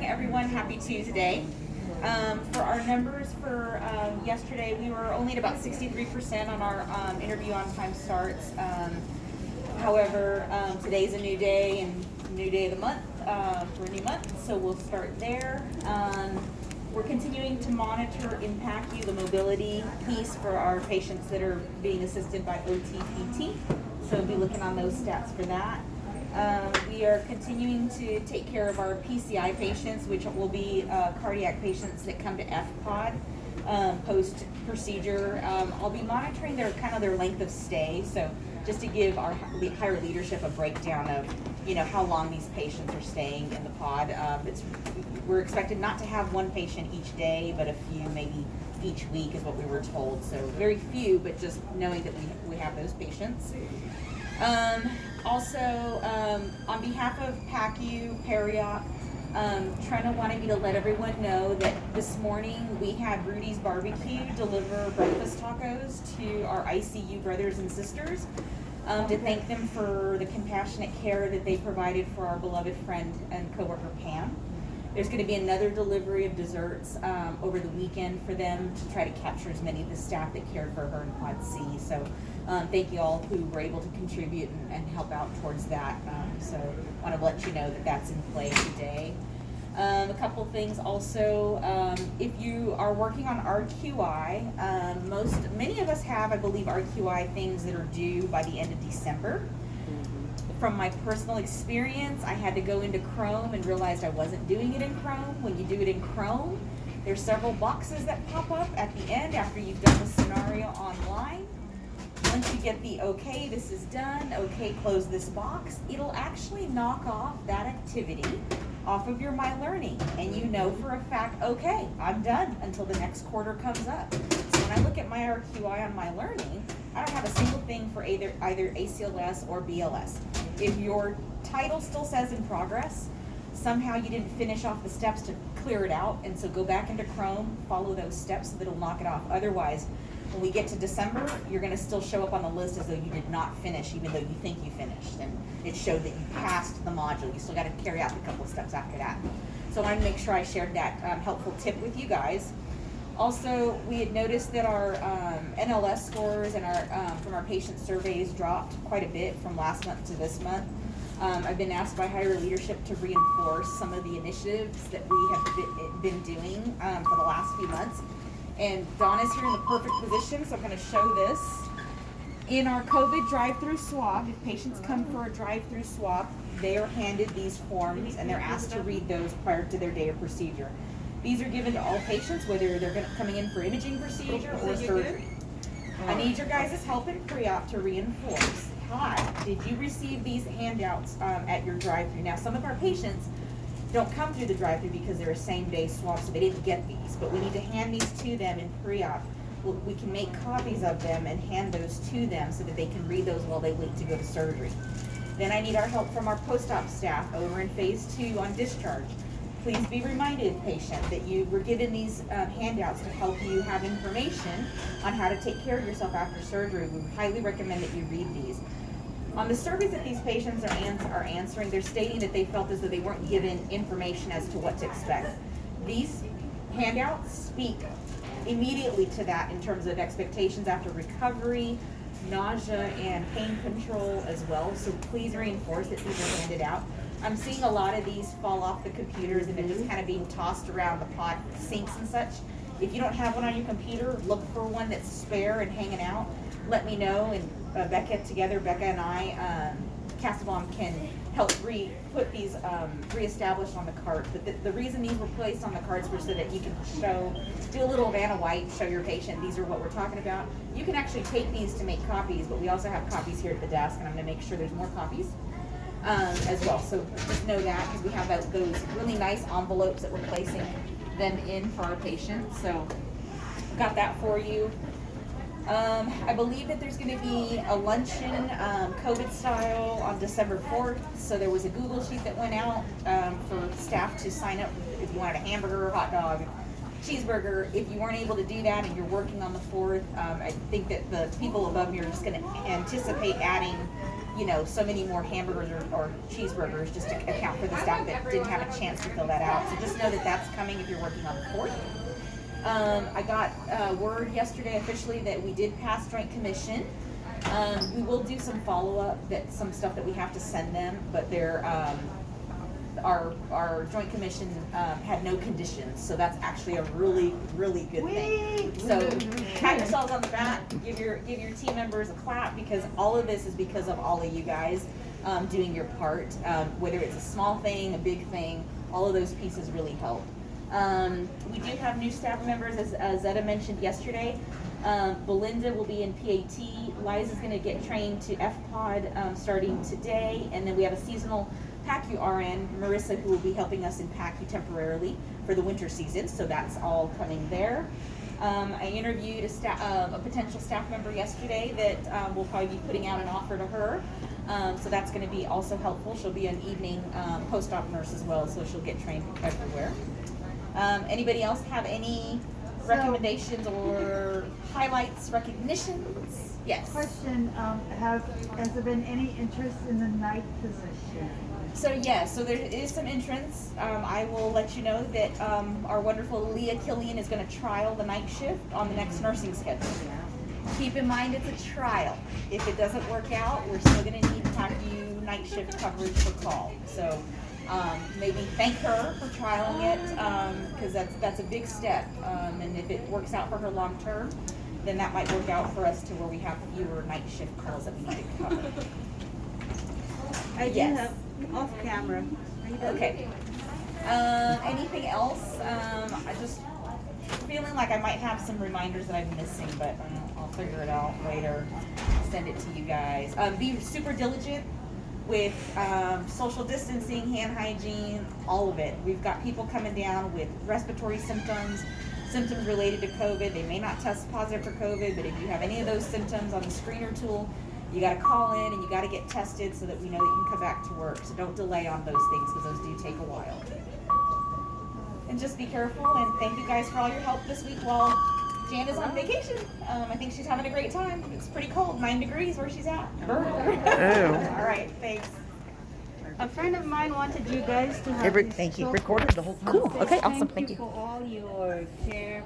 everyone. Happy Tuesday. For our numbers for yesterday, we were only at about 63% on our interview on time starts. However, today's a new day and new day of the month for a new month, so we'll start there. We're continuing to monitor IMPACT-U, the mobility piece for our patients that are being assisted by OTPT, so we'll be looking on those stats for that. We are continuing to take care of our PCI patients, which will be cardiac patients that come to FPOD post-procedure. I'll be monitoring their length of stay, so just to give our higher leadership a breakdown of how long these patients are staying in the pod. We're expected not to have one patient each day, but a few maybe each week is what we were told. So very few, but just knowing that we have those patients. Also, on behalf of PACU, Periop, Trina wanted me to let everyone know that this morning we had Rudy's Barbecue deliver breakfast tacos to our ICU brothers and sisters to thank them for the compassionate care that they provided for our beloved friend and coworker Pam. There's going to be another delivery of desserts over the weekend for them to try to capture as many of the staff that cared for her in Pod C. So thank you all who were able to contribute and help out towards that. So I want to let you know that that's in play today. A couple things also, if you are working on RQI, many of us have, I believe, RQI things that are due by the end of December. From my personal experience, I had to go into Chrome and realized I wasn't doing it in Chrome. When you do it in Chrome, there's several boxes that pop up at the end after you've done the scenario online. Once you get the okay, this is done, okay, close this box, it'll actually knock off that activity off of your My Learning, and you know for a fact, okay, I'm done until the next quarter comes up. So when I look at my RQI on My Learning, I don't have a single thing for either ACLS or BLS. If your title still says in progress, somehow you didn't finish off the steps to clear it out, and so go back into Chrome, follow those steps so that it'll knock it off. Otherwise, when we get to December, you're going to still show up on the list as though you did not finish, even though you think you finished, and it showed that you passed the module. You still got to carry out a couple of steps after that. So I wanted to make sure I shared that helpful tip with you guys. Also, we had noticed that our NLS scores and our from our patient surveys dropped quite a bit from last month to this month. I've been asked by higher leadership to reinforce some of the initiatives that we have been doing for the last few months. And Dawn is here in the perfect position, so I'm going to show this. In our COVID drive-through swab, if patients come for a drive-through swab, they are handed these forms and they're asked to read those prior to their day of procedure. These are given to all patients, whether they're coming in for imaging procedure or surgery. I need your guys' help in pre-op to reinforce. Hi, did you receive these handouts at your drive-through? Now, some of our patients don't come through the drive-through because they're a same-day swab, so they didn't get these, but we need to hand these to them in pre-op. We can make copies of them and hand those to them so that they can read those while they wait to go to surgery. Then I need our help from our post-op staff over in phase 2 on discharge. Please be reminded, patient, that you were given these handouts to help you have information on how to take care of yourself after surgery. We highly recommend that you read these. On the surveys that these patients are answering, they're stating that they felt as though they weren't given information as to what to expect. These handouts speak immediately to that in terms of expectations after recovery, nausea, and pain control as well. So please reinforce that these are handed out. I'm seeing a lot of these fall off the computers and they're just kind of being tossed around the pod sinks and such. If you don't have one on your computer, look for one that's spare and hanging out. Let me know, and Becca and I, Castabon can help put these reestablished on the cards. But the reason these were placed on the cards were so that you can do a little Vanna White, show your patient these are what we're talking about. You can actually take these to make copies, but we also have copies here at the desk, and I'm going to make sure there's more copies as well. So just know that, because we have those really nice envelopes that we're placing them in for our patients. So got that for you. I believe that there's going to be a luncheon, COVID style, on December 4th. So there was a Google sheet that went out for staff to sign up if you wanted a hamburger, hot dog, cheeseburger. If you weren't able to do that and you're working on the 4th, I think that the people above me are just going to anticipate adding so many more hamburgers or cheeseburgers just to account for the staff that didn't have a chance to fill that out. So just know that that's coming if you're working on the 4th. I got word yesterday officially that we did pass Joint Commission. We will do some follow-up, some stuff that we have to send them, but our Joint Commission had no conditions, so that's actually a really, really good thing. So pat yourselves on the back, give your team members a clap, because all of this is because of all of you guys doing your part. Whether it's a small thing, a big thing, all of those pieces really help. We do have new staff members, as Zetta mentioned yesterday. Belinda will be in PAT. Liza's going to get trained to FPOD starting today, and then we have a seasonal PACU RN, Marissa, who will be helping us in PACU temporarily for the winter season, so that's all coming there. I interviewed a potential staff member yesterday that we'll probably be putting out an offer to her, so that's going to be also helpful. She'll be an evening post-op nurse as well, so she'll get trained everywhere. Anybody else have any recommendations or highlights, recognitions? Yes. Question, has there been any interest in the night position? So yes, so there is some entrance. I will let you know that our wonderful Leah Killian is going to trial the night shift on the next nursing schedule. Keep in mind it's a trial. If it doesn't work out, we're still going to need PACU night shift coverage for call. So maybe thank her for trialing it, because that's a big step. And if it works out for her long term, then that might work out for us to where we have fewer night shift calls that we need to cover. I do have off camera. Okay. Anything else? I just feeling like I might have some reminders that I'm missing, but I'll figure it out later. Send it to you guys. Be super diligent with social distancing, hand hygiene, all of it. We've got people coming down with respiratory symptoms related to COVID. They may not test positive for COVID, but if you have any of those symptoms on the screener tool, you got to call in and you got to get tested so that we know that you can come back to work. So don't delay on those things, because those do take a while. And just be careful, and thank you guys for all your help this week while Jan is on vacation. I think she's having a great time. It's pretty cold, 9 degrees where she's at. All right, thanks. A friend of mine wanted you guys to have Thank you. Recorded the whole time. Cool. Okay, awesome. Thank you for all your care